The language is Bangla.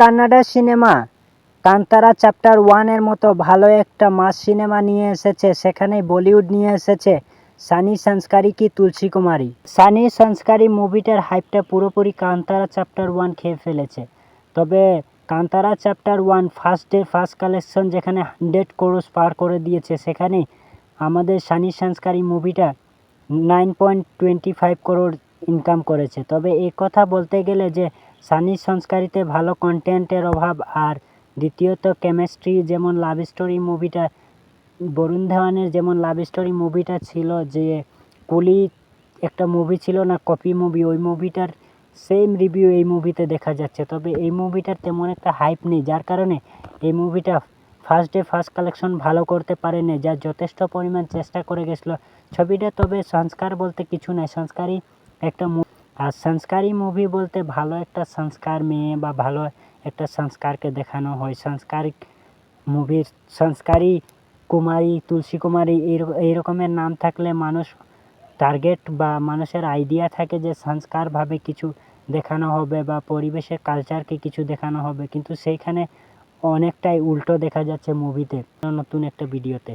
কান্নাডা সিনেমা কান্তারা চ্যাপ্টার 1 এর মতো ভালো একটা মাস সিনেমা নিয়ে এসেছে। সেখানে বলিউড নিয়ে এসেছে সানি সংস্কারি কি তুলসী কুমারী। সানি সংস্কারি মুভিটার হাইপটা পুরোপুরি কান্তারা চ্যাপ্টার 1 খেয়ে ফেলেছে। তবে Kantara chapter 1 first day first collection যেখানে 100 crores পার করে দিয়েছে, সেখানে আমাদের সানি সংস্কারি মুভিটা 9.25 crore ইনকাম করেছে। তবে এই কথা বলতে গেলে যে সানি সংস্কারিতে ভালো কন্টেন্টের অভাব, আর দ্বিতীয়ত কেমিস্ট্রি, যেমন লাভ স্টোরি মুভিটা বরুণ ধাওয়ানের যেমন লাভ স্টোরি মুভিটা ছিল, যে কুলি একটা মুভি ছিল না, কপি মুভি, ওই মুভিটার সেম রিভিউ এই মুভিতে দেখা যাচ্ছে। তবে এই মুভিটার তেমন একটা হাইপ নেই, যার কারণে এই মুভিটা ফার্স্ট ডে ফার্স্ট কালেকশন ভালো করতে পারেনি, যা যথেষ্ট পরিমাণ চেষ্টা করে গেছিলো ছবিটা। তবে সংস্কার বলতে কিছু নাই, সংস্কারই একটা আর সংস্কারি মুভি বলতে ভালো একটা সংস্কার মেয়ে বা ভালো একটা সংস্কারকে দেখানো হয়। সংস্কারিক মুভির সংস্কারি কুমারী, তুলসী কুমারী এই রকমের নাম থাকলে মানুষ টার্গেট বা মানুষের আইডিয়া থাকে যে সংস্কারভাবে কিছু দেখানো হবে বা পরিবেশের কালচারকে কিছু দেখানো হবে, কিন্তু সেইখানে অনেকটাই উল্টো দেখা যাচ্ছে মুভিতে। নতুন একটা ভিডিওতে।